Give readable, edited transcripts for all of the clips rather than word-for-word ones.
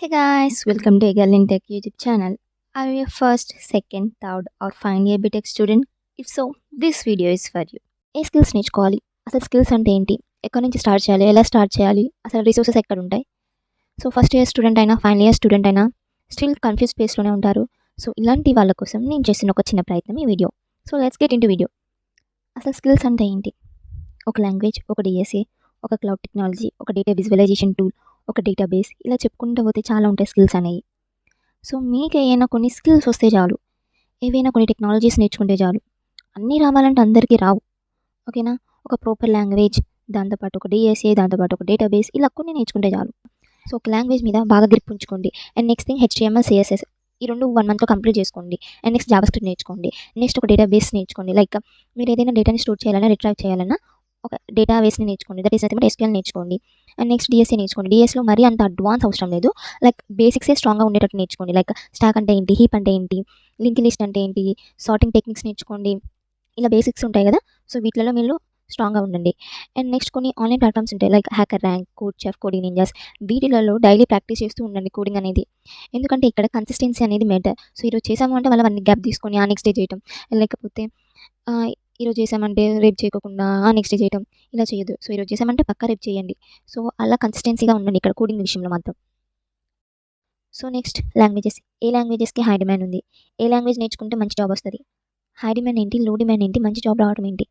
Hey guys, welcome to Egal in Tech YouTube channel. Are you a first, second, third or final year BTech student? If so, this video is for you. A skills నేర్చుకోవాలి? అసలు skills అంటే ఏంటి? ఎక్కడి నుంచి start చేయాలి? ఎలా start చేయాలి? అసలు రిసోర్సెస్ ఎక్కడ ఉంటాయి? సో ఫస్ట్ ఇయర్ స్టూడెంట్ అయినా, ఫైనల్ ఇయర్ స్టూడెంట్ అయినా స్టిల్ కన్ఫ్యూజ్ స్పేస్లోనే ఉంటారు. సో ఇలాంటి వాళ్ళ కోసం నేను చేసిన ఒక చిన్న ప్రయత్నం ఈ video. So let's get into video. అసలు స్కిల్స్ అంటే ఏంటి? ఒక లాంగ్వేజ్, ఒక డిఎస్ఏ, ఒక క్లౌడ్ టెక్నాలజీ, ఒక డేటా విజువలైజేషన్ టూల్, ఒక డేటాబేస్, ఇలా చెప్పుకుంటూ పోతే చాలా ఉంటాయి స్కిల్స్ అనేవి. సో మీకు ఏమైనా కొన్ని స్కిల్స్ వస్తే చాలు, ఏవైనా కొన్ని టెక్నాలజీస్ నేర్చుకుంటే చాలు. అన్నీ రావాలంటే అందరికీ రావు, ఓకేనా? ఒక ప్రాపర్ లాంగ్వేజ్, దాంతోపాటు ఒక డిఎస్ఏ, దాంతోపాటు ఒక డేటాబేస్, ఇలా కొన్ని నేర్చుకుంటే చాలు. సో ఒక లాంగ్వేజ్ మీద బాగా గ్రిప్ ఉంచుకోండి. And next thing HTML, CSS, ఈ రెండు 1 మంత్లో కంప్లీట్ చేసుకోండి. అండ్ నెక్స్ట్ జావాస్క్రిప్ట్ నేర్చుకోండి. నెక్స్ట్ ఒక డేటాబేస్ నేర్చుకోండి. లైక్ మీరు ఏదైనా డేటాని స్టోర్ చేయాలన్నా, రిట్రైవ్ చేయాలన్నా ఒక డేటాబేస్ని నేర్చుకోండి. That is nothing but SQL నేర్చుకోండి. అండ్ నెక్స్ట్ డిఎస్ఏ నేర్చుకోండి. డిఎస్లో మరీ అంత అడ్వాన్స్ అవసరం లేదు, లైక్ బేసిక్సే స్ట్రాంగ్గా ఉండేటట్టు నేర్చుకోండి. లైక్ స్టాక్ అంటే ఏంటి, హీప్ అంటే ఏంటి, లింక్ లిస్ట్ అంటే ఏంటి, సార్టింగ్ టెక్నిక్స్ నేర్చుకోండి. ఇలా బేసిక్స్ ఉంటాయి కదా, సో వీటిలో మీరు స్ట్రాంగ్గా ఉండండి. అండ్ నెక్స్ట్ కొన్ని ఆన్లైన్ ప్లాట్ఫామ్స్ ఉంటాయి, like HackerRank, CodeChef, Coding Ninjas. వీటిలలో డైలీ ప్రాక్టీస్ చేస్తూ ఉండండి కోడింగ్ అనేది. ఎందుకంటే ఇక్కడ కన్సిస్టెన్సీ అనేది మెటర్. సో ఈరోజు చేసాము అంటే మళ్ళీ 1 గ్యాప్ తీసుకొని ఆ నెక్స్ట్ డే చేయటం, లేకపోతే ఈరోజు చేసామంటే రేపు చేయకుండా ఆ నెక్స్ట్ డే చేయటం, ఇలా చేయొద్దు. సో ఈరోజు చేసామంటే పక్కా రేపు చేయండి. సో అలా కన్సిస్టెన్సీగా ఉండండి ఇక్కడ కోడింగ్ విషయంలో మాత్రం. So next languages. ఏ లాంగ్వేజెస్కి హై డిమాండ్ ఉంది? ఏ లాంగ్వేజ్ నేర్చుకుంటే మంచి జాబ్ వస్తుంది? హై డిమాండ్ ఏంటి, లో డిమాండ్ ఏంటి, మంచి జాబ్ రావడం ఏంటి?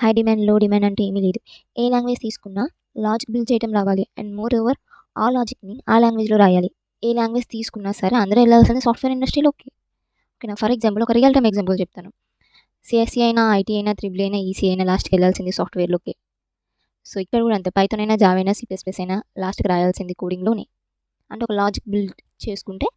హై డిమాండ్, లో డిమాండ్ అంటే ఏమీ లేదు. ఏ లాంగ్వేజ్ తీసుకున్నా లాజిక్ బిల్డ్ చేయడం రావాలి. అండ్ మోర్ ఓవర్ ఆ లాజిక్ని ఆ లాంగ్వేజ్లో రాయాలి. ఏ లాంగ్వేజ్ తీసుకున్నా సరే అందరూ వెళ్ళాల్సింది సాఫ్ట్వేర్ ఇండస్ట్రీలోకి, ఓకేనా? ఫర్ ఎగ్జాంపుల్ ఒక రియల్ టైమ్ ఎగ్జాంపుల్ చెప్తాను. సిఎస్సి అయినా, ఐటీ అయినా, త్రిబుల్ అయినా, ఈసీ అయినా లాస్ట్కి వెళ్ళాల్సింది సాఫ్ట్వేర్లోకి. సో ఇక్కడ కూడా అంతే, పైథాన్ అయినా, జావా అయినా, సిప్లస్ అయినా లాస్ట్కి రాయాల్సింది కోడింగ్లోనే. అంటే ఒక లాజిక్ బిల్డ్ చేసుకుంటే.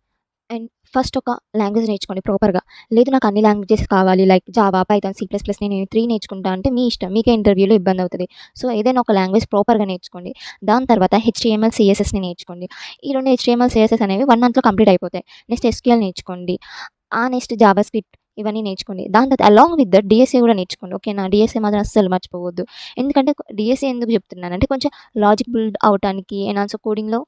అండ్ ఫస్ట్ ఒక లాంగ్వేజ్ నేర్చుకోండి ప్రాపర్గా. లేదు నాకు అన్ని లాంగ్వేజెస్ కావాలి, లైక్ జావా, పైథాన్, సిప్లస్ నేను 3 నేర్చుకుంటా అంటే మీ ఇష్టం, మీకే ఇంటర్వ్యూలో ఇబ్బంది అవుతుంది. సో ఏదైనా ఒక లాంగ్వేజ్ ప్రాపర్గా నేర్చుకోండి. దాని తర్వాత హెచ్టిఎంఎల్, సిఎస్ఎస్ని నేర్చుకోండి. ఈ 2 హెచ్టిఎంఎల్, సిఎస్ఎస్ అనేవి 1 మంత్లో కంప్లీట్ అయిపోతాయి. నెక్స్ట్ ఎస్క్యూఎల్ నేర్చుకోండి. ఆ నెక్స్ట్ జావా స్క్రిప్ట్, ఇవన్నీ నేర్చుకోండి. దాని తర్వాత అలాంగ్ విత్ దట్ డిఎస్ఏ కూడా నేర్చుకోండి, ఓకేనా? డిఎస్ఏ మాత్రం అస్సలు మర్చిపోవద్దు. ఎందుకంటే డిఎస్ఏ ఎందుకు చెప్తున్నానంటే కొంచెం లాజిక్ బిల్డ్ అవటానికి అండ్ ఆల్సో కోడింగ్లో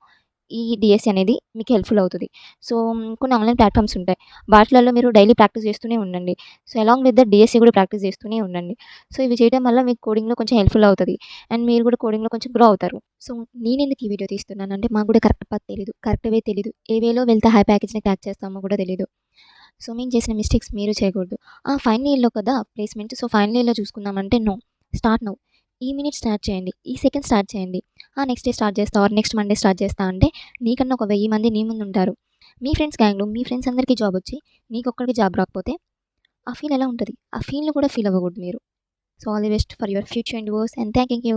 ఈ డిఎస్ఏ అనేది మీకు హెల్ప్ఫుల్ అవుతుంది. సో కొన్ని ఆన్లైన్ ప్లాట్ఫామ్స్ ఉంటాయి, వాటిలలో మీరు డైలీ ప్రాక్టీస్ చేస్తూనే ఉండండి. So along with that DSA కూడా ప్రాక్టీస్ చేస్తూనే ఉండండి. సో ఇవి చేయడం వల్ల మీకు కోడింగ్లో కొంచెం హెల్ప్ఫుల్ అవుతుంది. అండ్ మీరు కూడా కోడింగ్లో కొంచెం గ్రో అవుతారు. సో నేను ఎందుకు ఈ వీడియో తీస్తున్నానంటే మాకు కూడా కరెక్ట్ పాత్ తెలీదు, కరెక్ట్ వే తెలీదు, ఏ వేలో వెళ్తే హై ప్యాకేజ్ని క్యాచ్ చేస్తామో కూడా తెలీదు. సో మేము చేసిన మిస్టేక్స్ మీరు చేయకూడదు. ఫైనల్ ఇయర్లో కదా ప్లేస్మెంట్, సో ఫైనల్ ఇయర్లో చూసుకుందామంటే నో, స్టార్ట్ నౌ. ఈ మినిట్ స్టార్ట్ చేయండి, ఈ సెకండ్ స్టార్ట్ చేయండి. నెక్స్ట్ డే స్టార్ట్ చేస్తా ఆర్ నెక్స్ట్ మండే స్టార్ట్ చేస్తా అంటే నీకన్నా ఒక 1000 మంది నీ ముందు ఉంటారు. మీ ఫ్రెండ్స్ గ్యాంగ్లో మీ ఫ్రెండ్స్ అందరికీ జాబ్ వచ్చి నీకొక్కడికి జాబ్ రాకపోతే ఆ ఫీల్ ఎలా ఉంటుంది? ఆ ఫీల్ని కూడా ఫీల్ అవ్వకూడదు మీరు. So all the best for your future and verse and thank you.